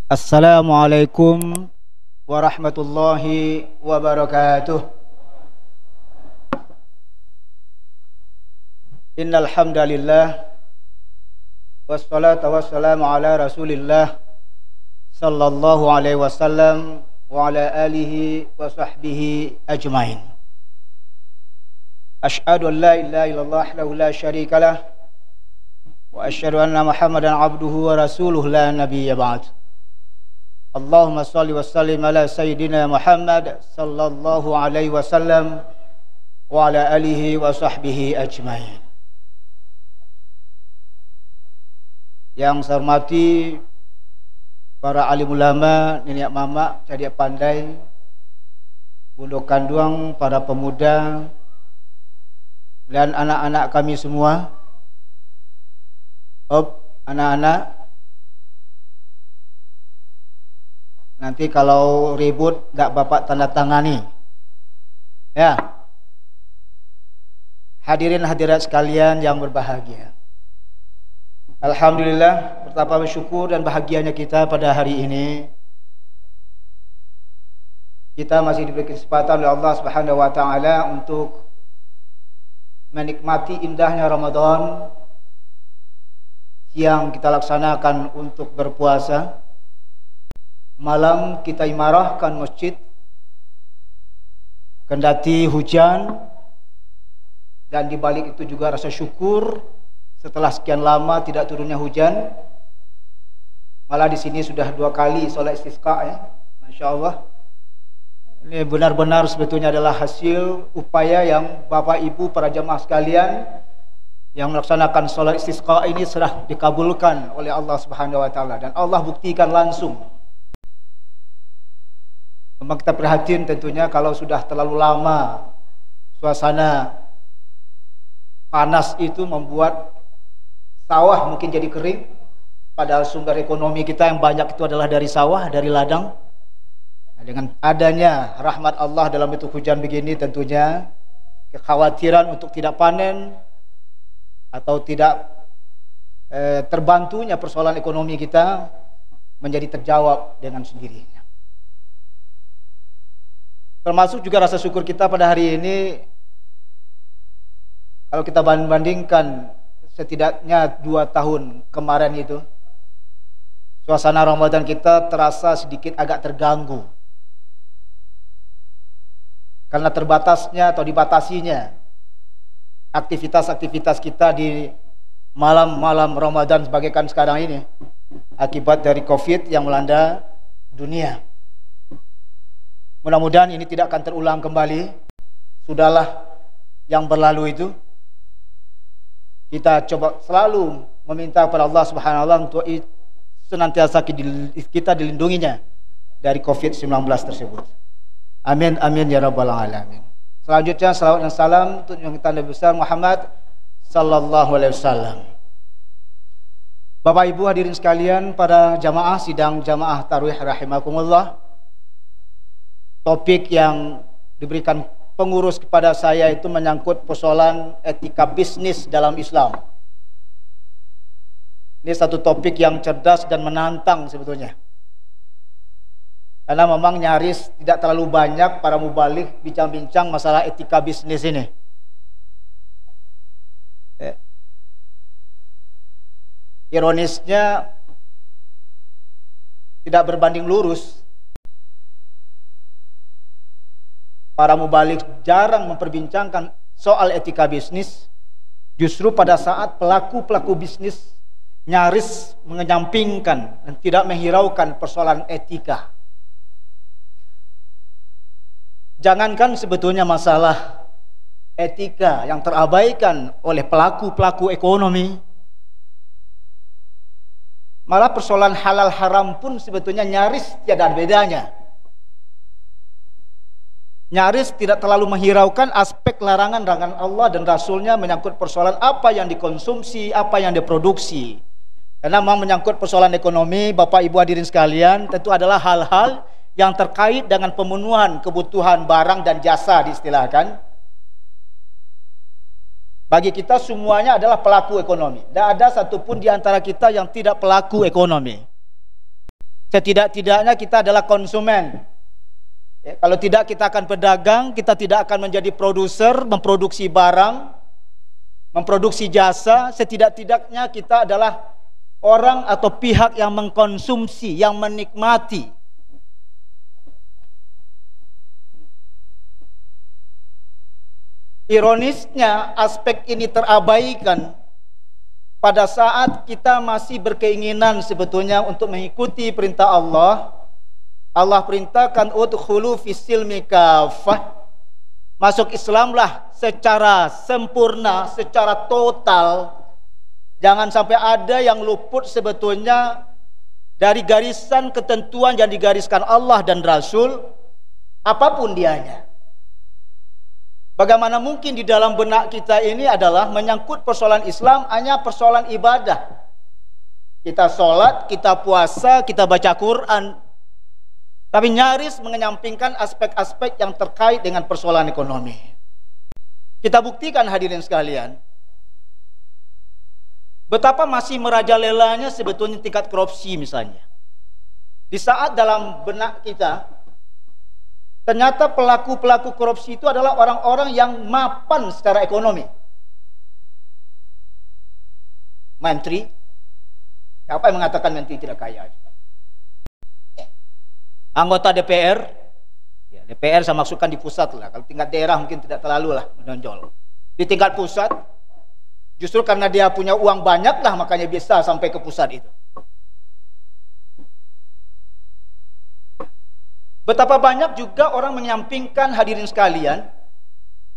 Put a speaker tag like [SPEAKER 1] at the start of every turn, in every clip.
[SPEAKER 1] Assalamualaikum warahmatullahi wabarakatuh. Innal hamdalillah wassalatu wassalamu ala Rasulillah sallallahu alaihi wasallam wa ala alihi wa sahbihi ajmain. Asyhadu an la ilaha illallah wahdahu la syarika lah wa asyhadu anna Muhammadan abduhu wa rasuluhu la nabiyya ba'd. Allahumma salli wa sallim ala sayyidina Muhammad sallallahu alaihi wasallam wa ala alihi wa sahbihi ajmain. Yang saya hormati para alim ulama, nenek mama, cadik pandai, bunda kanduang, para pemuda dan anak-anak kami semua. Anak-anak, nanti kalau ribut gak bapak tanda tangani ya. Hadirin hadirat sekalian yang berbahagia, alhamdulillah, betapa bersyukur dan bahagianya kita pada hari ini. Kita masih diberi kesempatan oleh Allah Subhanahu wa taala untuk menikmati indahnya Ramadan. Siang kita laksanakan untuk berpuasa, malam kita imarahkan masjid, kendati hujan, dan dibalik itu juga rasa syukur setelah sekian lama tidak turunnya hujan. Malah di sini sudah 2 kali sholat istisqa ya, masya Allah. Ini benar-benar sebetulnya adalah hasil upaya yang bapak ibu para jamaah sekalian yang melaksanakan sholat istisqa ini sudah dikabulkan oleh Allah Subhanahu wa taala, dan Allah buktikan langsung. Memang kita perhatiin tentunya kalau sudah terlalu lama suasana panas itu membuat sawah mungkin jadi kering, padahal sumber ekonomi kita yang banyak itu adalah dari sawah, dari ladang. Nah, dengan adanya rahmat Allah dalam bentuk hujan begini, tentunya kekhawatiran untuk tidak panen atau tidak terbantunya persoalan ekonomi kita menjadi terjawab dengan sendirinya. Termasuk juga rasa syukur kita pada hari ini, kalau kita bandingkan setidaknya 2 tahun kemarin itu, suasana Ramadan kita terasa sedikit agak terganggu karena terbatasnya atau dibatasinya aktivitas-aktivitas kita di malam-malam Ramadan sebagaikan sekarang ini akibat dari Covid yang melanda dunia. Mudah-mudahan ini tidak akan terulang kembali. Sudahlah yang berlalu itu. Kita coba selalu meminta kepada Allah Subhanahu wa taala untuk senantiasa kita dilindunginya dari Covid-19 tersebut. Amin amin ya rabbal alamin. Selanjutnya salawat dan salam untuk yang kita Nabi besar Muhammad sallallahu alaihi wasallam. Bapak Ibu hadirin sekalian, para jamaah sidang jamaah tarawih rahimakumullah. Topik yang diberikan pengurus kepada saya itu menyangkut persoalan etika bisnis dalam Islam. Ini satu topik yang cerdas dan menantang sebetulnya, karena memang nyaris tidak terlalu banyak para mubalik bincang-bincang masalah etika bisnis ini. Ironisnya tidak berbanding lurus. Para mubalik jarang memperbincangkan soal etika bisnis. Justru pada saat pelaku-pelaku bisnis nyaris mengenyampingkan dan tidak menghiraukan persoalan etika. Jangankan sebetulnya masalah etika yang terabaikan oleh pelaku-pelaku ekonomi, malah persoalan halal haram pun sebetulnya nyaris tiada bedanya. Nyaris tidak terlalu menghiraukan aspek larangan-larangan Allah dan Rasulnya menyangkut persoalan apa yang dikonsumsi, apa yang diproduksi. Karena memang menyangkut persoalan ekonomi, Bapak Ibu hadirin sekalian, tentu adalah hal-hal yang terkait dengan pemenuhan kebutuhan barang dan jasa diistilahkan. Bagi kita semuanya adalah pelaku ekonomi. Tidak ada satupun di antara kita yang tidak pelaku ekonomi. Setidak-tidaknya kita adalah konsumen. Ya, kalau tidak kita akan pedagang, kita tidak akan menjadi produser, memproduksi barang, memproduksi jasa. Setidak-tidaknya kita adalah orang atau pihak yang mengkonsumsi, yang menikmati. Ironisnya aspek ini terabaikan pada saat kita masih berkeinginan sebetulnya untuk mengikuti perintah Allah. Allah perintahkan udkhulu fis-silmi kaffah. Masuk Islamlah secara sempurna, secara total. Jangan sampai ada yang luput sebetulnya dari garisan ketentuan yang digariskan Allah dan Rasul, apapun dianya. Bagaimana mungkin di dalam benak kita ini adalah menyangkut persoalan Islam hanya persoalan ibadah. Kita sholat, kita puasa, kita baca Quran, tapi nyaris mengenyampingkan aspek-aspek yang terkait dengan persoalan ekonomi. Kita buktikan hadirin sekalian, betapa masih merajalelanya sebetulnya tingkat korupsi misalnya. Di saat dalam benak kita, ternyata pelaku-pelaku korupsi itu adalah orang-orang yang mapan secara ekonomi. Menteri, siapa yang mengatakan menteri tidak kaya? Anggota DPR, ya, DPR saya maksudkan di pusat lah. Kalau tingkat daerah mungkin tidak terlalu lah menonjol. Di tingkat pusat, justru karena dia punya uang banyak lah makanya bisa sampai ke pusat itu. Betapa banyak juga orang menyampingkan hadirin sekalian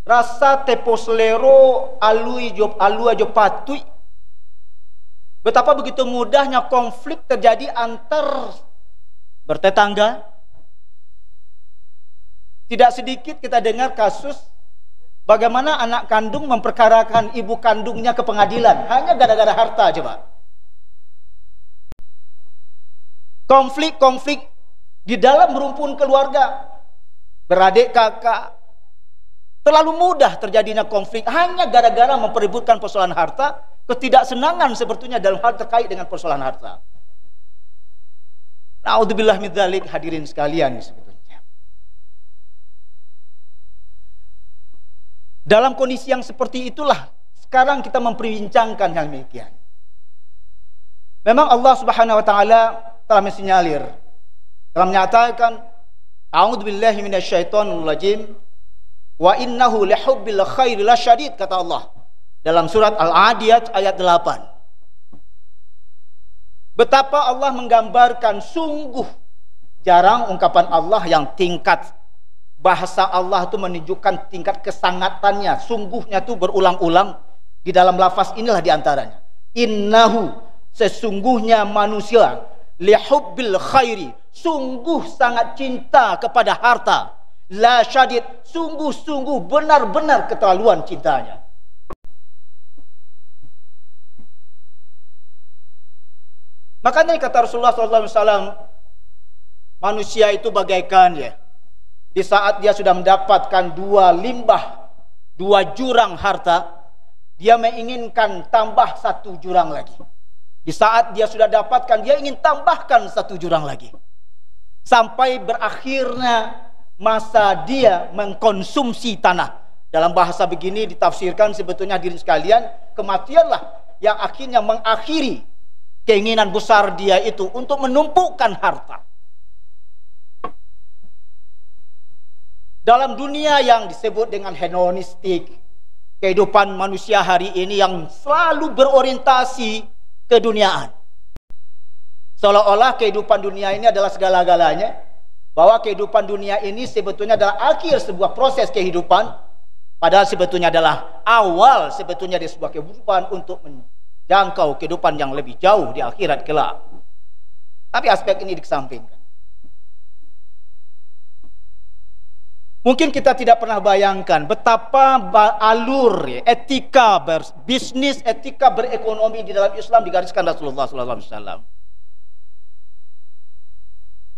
[SPEAKER 1] rasa teposlero alui ajo patui. Betapa begitu mudahnya konflik terjadi antar bertetangga. Tidak sedikit kita dengar kasus bagaimana anak kandung memperkarakan ibu kandungnya ke pengadilan hanya gara-gara harta. Coba konflik di dalam rumpun keluarga, beradik kakak, terlalu mudah terjadinya konflik hanya gara-gara memperebutkan persoalan harta, ketidaksenangan sebetulnya dalam hal terkait dengan persoalan harta. Naudzubillah min dzalik hadirin sekalian sebetulnya. Dalam kondisi yang seperti itulah sekarang kita memperbincangkan hal demikian. Memang Allah Subhanahu wa taala telah mensinyalir, telah menyatakan, a'udzubillahi minasyaitonir rajim, wa innahu lihubbil khairi lasyadid, kata Allah dalam surat Al-Adiyat ayat 8. Betapa Allah menggambarkan, sungguh jarang ungkapan Allah yang tingkat bahasa Allah itu menunjukkan tingkat kesangatannya, sungguhnya itu berulang-ulang di dalam lafaz inilah diantaranya. Innahu, sesungguhnya manusia, lihubbil khairi, sungguh sangat cinta kepada harta, la syadid, sungguh-sungguh benar-benar keterlaluan cintanya. Makanya kata Rasulullah SAW, manusia itu bagaikan ya, di saat dia sudah mendapatkan dua limbah, dua jurang harta, dia menginginkan tambah satu jurang lagi. Di saat dia sudah dapatkan, dia ingin tambahkan satu jurang lagi. Sampai berakhirnya masa dia mengkonsumsi tanah. Dalam bahasa begini ditafsirkan sebetulnya hadirin sekalian, kematianlah yang akhirnya mengakhiri keinginan besar dia itu untuk menumpukkan harta. Dalam dunia yang disebut dengan hedonistik, kehidupan manusia hari ini yang selalu berorientasi keduniaan, seolah-olah kehidupan dunia ini adalah segala-galanya, bahwa kehidupan dunia ini sebetulnya adalah akhir sebuah proses kehidupan, padahal sebetulnya adalah awal sebetulnya dari sebuah kehidupan untuk menjangkau kehidupan yang lebih jauh di akhirat kelak. Tapi aspek ini dikesampingkan. Mungkin kita tidak pernah bayangkan betapa alur etika berbisnis, etika berekonomi di dalam Islam digariskan Rasulullah SAW.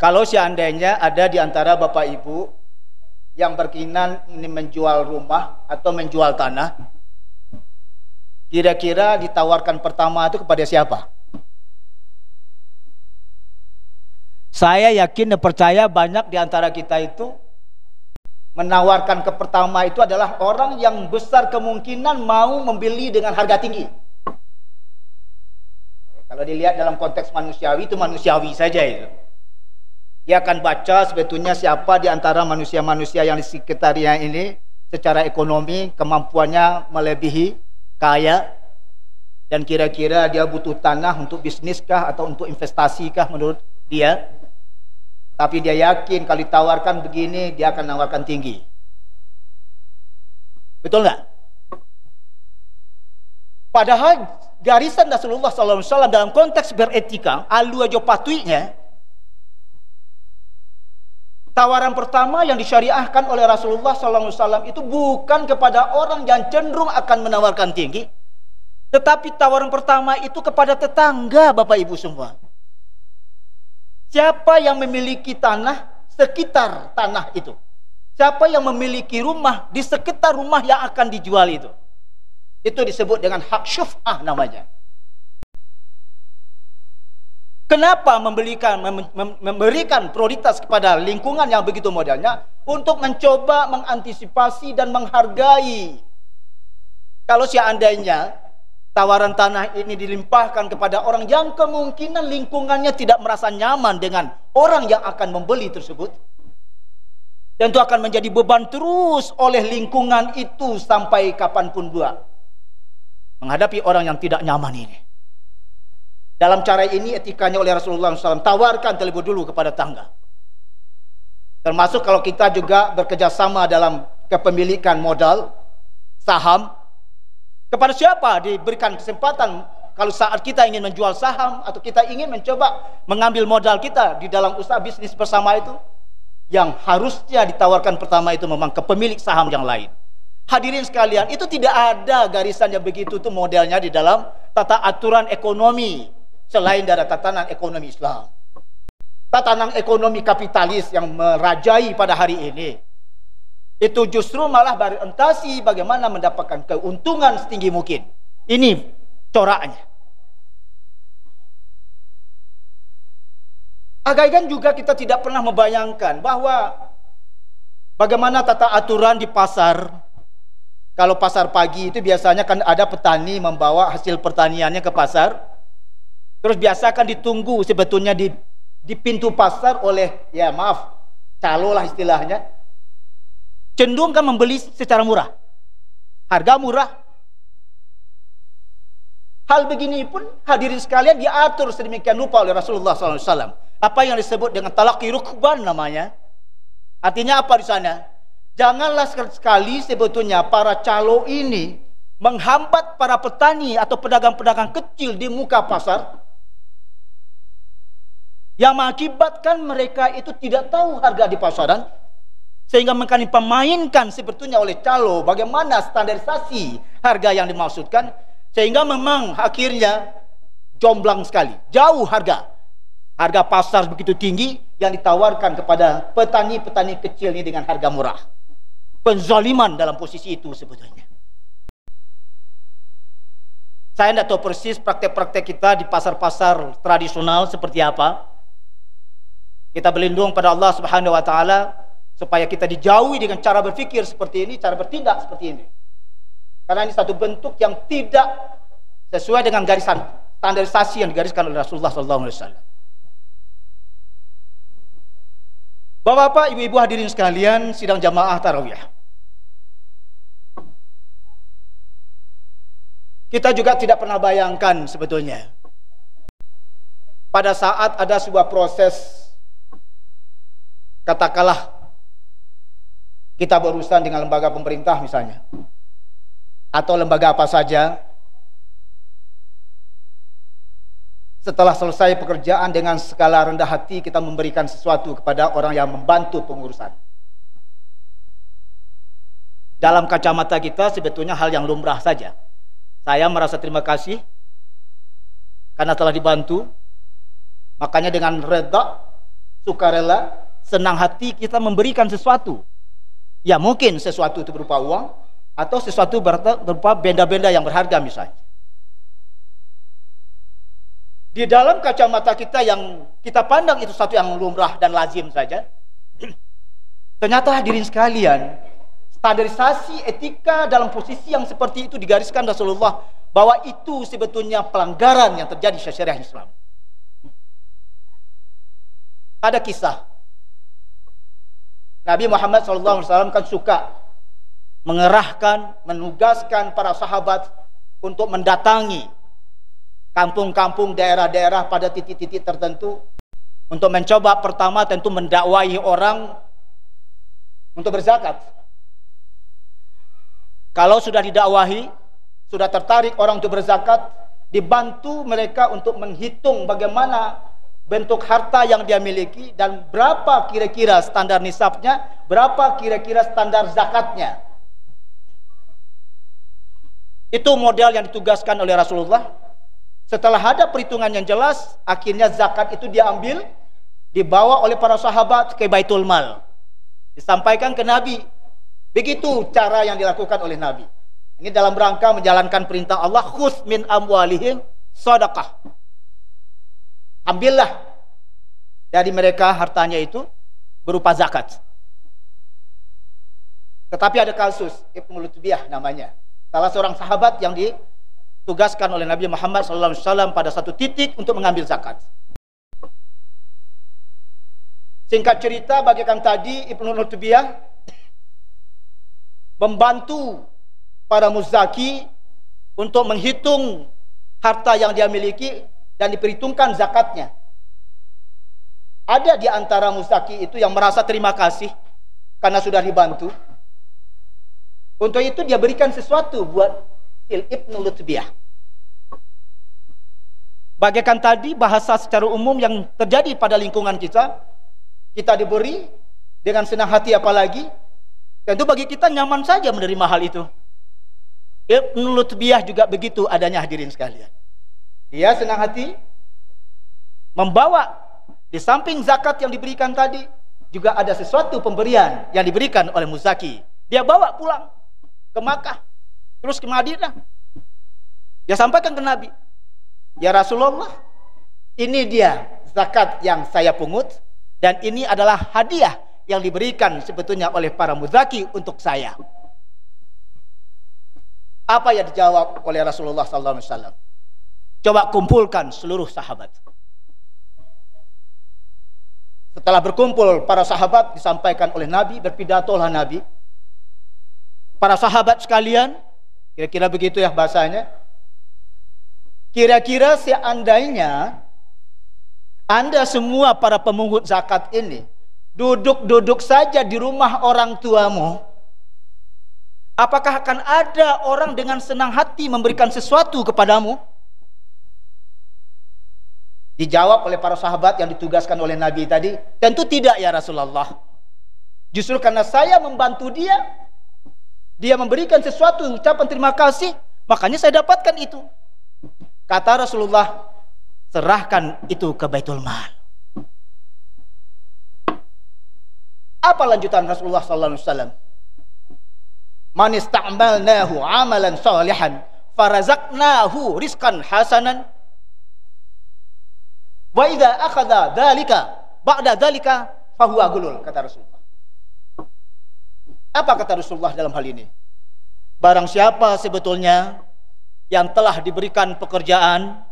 [SPEAKER 1] Kalau seandainya ada di antara Bapak Ibu yang berkeinginan ini menjual rumah atau menjual tanah, kira-kira ditawarkan pertama itu kepada siapa? Saya yakin dan percaya banyak di antara kita itu menawarkan ke pertama itu adalah orang yang besar kemungkinan mau membeli dengan harga tinggi. Kalau dilihat dalam konteks manusiawi, itu manusiawi saja itu. Dia akan baca sebetulnya siapa di antara manusia-manusia yang di sekitarnya ini secara ekonomi kemampuannya melebihi kaya, dan kira-kira dia butuh tanah untuk bisniskah atau untuk investasikah menurut dia. Tapi dia yakin kalau ditawarkan begini, dia akan nawarkan tinggi. Betul nggak? Padahal garisan Rasulullah SAW dalam konteks beretika, alu aja patuinya, tawaran pertama yang disyariahkan oleh Rasulullah SAW itu bukan kepada orang yang cenderung akan menawarkan tinggi, tetapi tawaran pertama itu kepada tetangga, Bapak Ibu semua. Siapa yang memiliki tanah sekitar tanah itu? Siapa yang memiliki rumah di sekitar rumah yang akan dijual itu? Itu disebut dengan hak syuf'ah namanya. Kenapa memberikan prioritas kepada lingkungan yang begitu modelnya? Untuk mencoba mengantisipasi dan menghargai. Kalau seandainya tawaran tanah ini dilimpahkan kepada orang yang kemungkinan lingkungannya tidak merasa nyaman dengan orang yang akan membeli tersebut, tentu akan menjadi beban terus oleh lingkungan itu sampai kapanpun juga menghadapi orang yang tidak nyaman ini. Dalam cara ini etikanya oleh Rasulullah SAW, tawarkan terlebih dulu kepada tangga. Termasuk kalau kita juga bekerjasama dalam kepemilikan modal, saham. Kepada siapa diberikan kesempatan kalau saat kita ingin menjual saham atau kita ingin mencoba mengambil modal kita di dalam usaha bisnis bersama itu, yang harusnya ditawarkan pertama itu memang ke pemilik saham yang lain. Hadirin sekalian, itu tidak ada garisan yang begitu tuh modelnya di dalam tata aturan ekonomi selain dari tatanan ekonomi Islam. Tatanan ekonomi kapitalis yang merajai pada hari ini, itu justru malah berorientasi bagaimana mendapatkan keuntungan setinggi mungkin. Ini coraknya. Agak-agak juga kita tidak pernah membayangkan bahwa bagaimana tata aturan di pasar. Kalau pasar pagi itu biasanya kan ada petani membawa hasil pertaniannya ke pasar. Terus biasa kan ditunggu sebetulnya di pintu pasar oleh, ya maaf, calo lah istilahnya. Cenderung kan membeli secara murah, harga murah. Hal begini pun hadirin sekalian diatur sedemikian rupa oleh Rasulullah SAW. Apa yang disebut dengan talaqi rukban namanya. Artinya apa di sana? Janganlah sekali-sekali sebetulnya para calo ini menghambat para petani atau pedagang-pedagang kecil di muka pasar, yang mengakibatkan mereka itu tidak tahu harga di pasaran, sehingga mereka dipermainkan sebetulnya oleh calo bagaimana standarisasi harga yang dimaksudkan, sehingga memang akhirnya jomblang sekali, jauh harga pasar begitu tinggi yang ditawarkan kepada petani-petani kecil ini dengan harga murah. Penzaliman dalam posisi itu sebetulnya. Saya tidak tahu persis praktek-praktek kita di pasar-pasar tradisional seperti apa. Kita berlindung pada Allah Subhanahu wa taala supaya kita dijauhi dengan cara berpikir seperti ini, cara bertindak seperti ini. Karena ini satu bentuk yang tidak sesuai dengan garisan standarisasi yang digariskan oleh Rasulullah SAW. Bapak-bapak, ibu-ibu hadirin sekalian, sidang jamaah tarawih. Kita juga tidak pernah bayangkan sebetulnya pada saat ada sebuah proses, katakanlah kita berurusan dengan lembaga pemerintah misalnya, atau lembaga apa saja, setelah selesai pekerjaan dengan segala rendah hati kita memberikan sesuatu kepada orang yang membantu pengurusan. Dalam kacamata kita sebetulnya hal yang lumrah saja. Saya merasa terima kasih karena telah dibantu. Makanya dengan reda, sukarela, senang hati kita memberikan sesuatu. Ya mungkin sesuatu itu berupa uang, atau sesuatu berupa benda-benda yang berharga misalnya. Di dalam kacamata kita yang kita pandang itu satu yang lumrah dan lazim saja, ternyata hadirin sekalian, standarisasi etika dalam posisi yang seperti itu digariskan Rasulullah, bahwa itu sebetulnya pelanggaran yang terjadi syariah Islam. Ada kisah Nabi Muhammad SAW kan suka mengerahkan, menugaskan para sahabat untuk mendatangi kampung-kampung, daerah-daerah pada titik-titik tertentu, untuk mencoba pertama tentu mendakwahi orang untuk berzakat. Kalau sudah didakwahi, sudah tertarik orang untuk berzakat, dibantu mereka untuk menghitung bagaimana bentuk harta yang dia miliki dan berapa kira-kira standar nisabnya, berapa kira-kira standar zakatnya. Itu model yang ditugaskan oleh Rasulullah. Setelah ada perhitungan yang jelas, akhirnya zakat itu diambil, dibawa oleh para sahabat ke Baitul Mal, disampaikan ke Nabi. Begitu cara yang dilakukan oleh Nabi. Ini dalam rangka menjalankan perintah Allah, khudz min amwalihim shadaqah. Ambillah dari mereka hartanya itu berupa zakat. Tetapi ada kasus Ibnu Lutbiyah namanya, salah seorang sahabat yang ditugaskan oleh Nabi Muhammad SAW pada satu titik untuk mengambil zakat. Singkat cerita, bagaikan tadi, Ibnu Lutbiyah membantu para muzaki untuk menghitung harta yang dia miliki dan diperhitungkan zakatnya. Ada di antara muzaki itu yang merasa terima kasih karena sudah dibantu. Untuk itu dia berikan sesuatu buat Ibnu Lutbiyah. Bagaikan tadi bahasa secara umum yang terjadi pada lingkungan kita diberi dengan senang hati, apalagi tentu bagi kita nyaman saja menerima hal itu. Ibnu Lutbiyah juga begitu adanya, hadirin sekalian. Dia senang hati membawa, di samping zakat yang diberikan tadi, juga ada sesuatu pemberian yang diberikan oleh muzaki. Dia bawa pulang ke Makkah, terus ke Madinah. Dia sampaikan ke Nabi, ya Rasulullah, ini dia zakat yang saya pungut, dan ini adalah hadiah yang diberikan sebetulnya oleh para muzaki untuk saya. Apa yang dijawab oleh Rasulullah SAW? Coba kumpulkan seluruh sahabat. Setelah berkumpul para sahabat, disampaikan oleh Nabi, berpidatolah Nabi. Para sahabat sekalian, kira-kira begitu ya bahasanya. Kira-kira seandainya Anda semua para pemungut zakat ini duduk-duduk saja di rumah orang tuamu, apakah akan ada orang dengan senang hati memberikan sesuatu kepadamu? Dijawab oleh para sahabat yang ditugaskan oleh Nabi tadi, tentu tidak ya Rasulullah. Justru karena saya membantu dia memberikan sesuatu, ucapan terima kasih, makanya saya dapatkan itu. Kata Rasulullah, serahkan itu ke Baitul Mal. Apa lanjutan Rasulullah SAW? Man ista'malnahu amalan salihan farazaqnahu rizqan hasanan wa idza akhadha dzalika ba'da dzalika fahuwa gulul, kata Rasulullah. Apa kata Rasulullah dalam hal ini? Barang siapa sebetulnya yang telah diberikan pekerjaan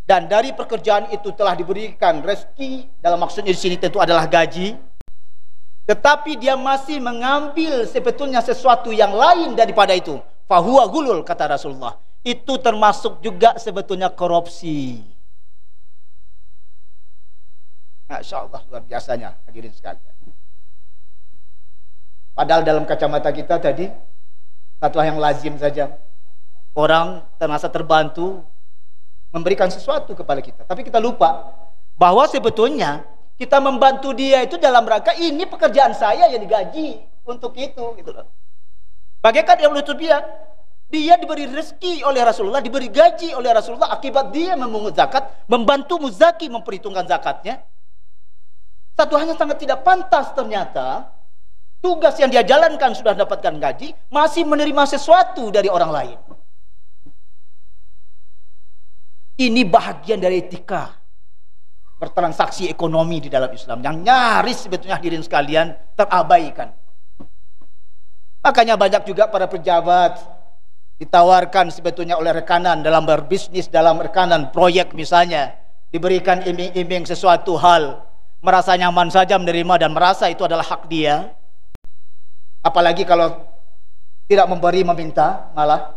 [SPEAKER 1] dan dari pekerjaan itu telah diberikan rezeki, dalam maksudnya di sini tentu adalah gaji, tetapi dia masih mengambil sebetulnya sesuatu yang lain daripada itu, fahuwa gulul, kata Rasulullah. Itu termasuk juga sebetulnya korupsi. Masya Allah, luar biasanya hadirin sekalian. Padahal dalam kacamata kita tadi satu hal yang lazim saja, orang terasa terbantu memberikan sesuatu kepada kita, tapi kita lupa bahwa sebetulnya kita membantu dia itu dalam rangka ini pekerjaan saya yang digaji untuk itu, gitu loh. Bagaikan Ibnu Lutbiyah, dia diberi rezeki oleh Rasulullah, diberi gaji oleh Rasulullah akibat dia memungut zakat, membantu muzaki memperhitungkan zakatnya. Satu hal yang sangat tidak pantas, ternyata tugas yang dia jalankan sudah dapatkan gaji, masih menerima sesuatu dari orang lain. Ini bahagian dari etika bertransaksi ekonomi di dalam Islam yang nyaris sebetulnya hadirin sekalian terabaikan. Makanya banyak juga para pejabat ditawarkan sebetulnya oleh rekanan dalam berbisnis, dalam rekanan proyek misalnya, diberikan iming-iming sesuatu hal, merasa nyaman saja menerima dan merasa itu adalah hak dia. Apalagi kalau tidak memberi, meminta malah.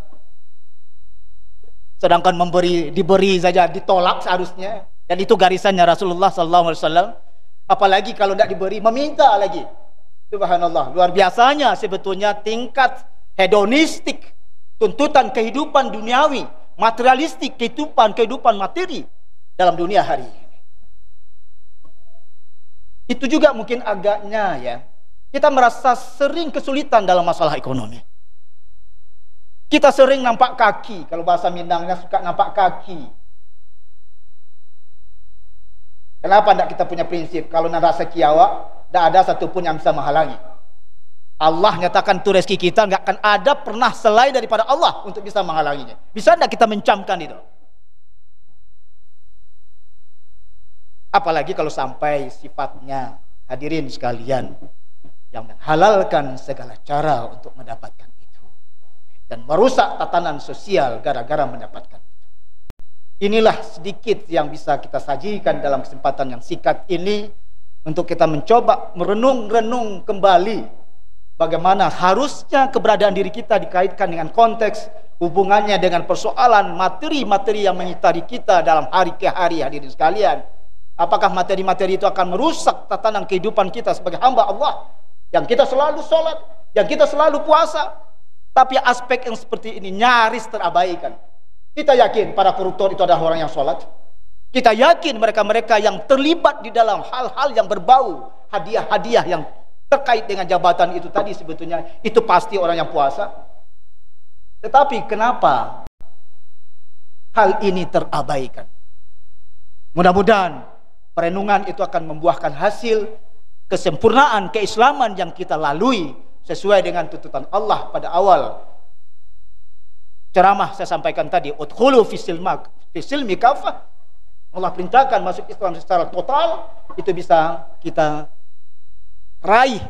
[SPEAKER 1] Sedangkan diberi saja ditolak seharusnya, dan itu garisannya Rasulullah SAW. Apalagi kalau tidak diberi, meminta lagi. Subhanallah, luar biasanya sebetulnya tingkat hedonistik, tuntutan kehidupan duniawi, materialistik, kehidupan materi dalam dunia hari ini. Itu juga mungkin agaknya ya, kita merasa sering kesulitan dalam masalah ekonomi. Kita sering nampak kaki, kalau bahasa Minangnya suka nampak kaki. Kenapa tidak kita punya prinsip? Kalau nak rasa kiawa, tidak ada satupun yang bisa menghalangi. Allah nyatakan itu rezeki kita, nggak akan ada pernah selain daripada Allah untuk bisa menghalanginya. Bisa tidak kita mencamkan itu? Apalagi kalau sampai sifatnya, hadirin sekalian, yang menghalalkan segala cara untuk mendapatkan itu dan merusak tatanan sosial gara-gara mendapatkan itu. Inilah sedikit yang bisa kita sajikan dalam kesempatan yang singkat ini untuk kita mencoba merenung-renung kembali bagaimana harusnya keberadaan diri kita dikaitkan dengan konteks hubungannya dengan persoalan materi-materi yang menyitari kita dalam hari ke hari, hadirin sekalian. Apakah materi-materi itu akan merusak tatanan kehidupan kita sebagai hamba Allah yang kita selalu sholat, yang kita selalu puasa, tapi aspek yang seperti ini nyaris terabaikan. Kita yakin para koruptor itu adalah orang yang sholat. Kita yakin mereka-mereka yang terlibat di dalam hal-hal yang berbau hadiah-hadiah yang terkait dengan jabatan itu tadi sebetulnya itu pasti orang yang puasa. Tetapi kenapa hal ini terabaikan? Mudah-mudahan perenungan itu akan membuahkan hasil kesempurnaan keislaman yang kita lalui sesuai dengan tuntutan Allah pada awal ceramah saya sampaikan tadi, udkhulu fisilmi kafah. Allah perintahkan masuk Islam secara total, itu bisa kita raih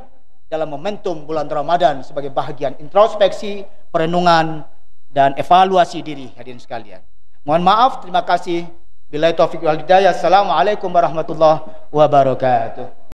[SPEAKER 1] dalam momentum bulan Ramadan sebagai bahagian introspeksi, perenungan, dan evaluasi diri hadirin sekalian. Mohon maaf, terima kasih. Billahi taufiq wal hidayah. Assalamualaikum warahmatullahi wabarakatuh.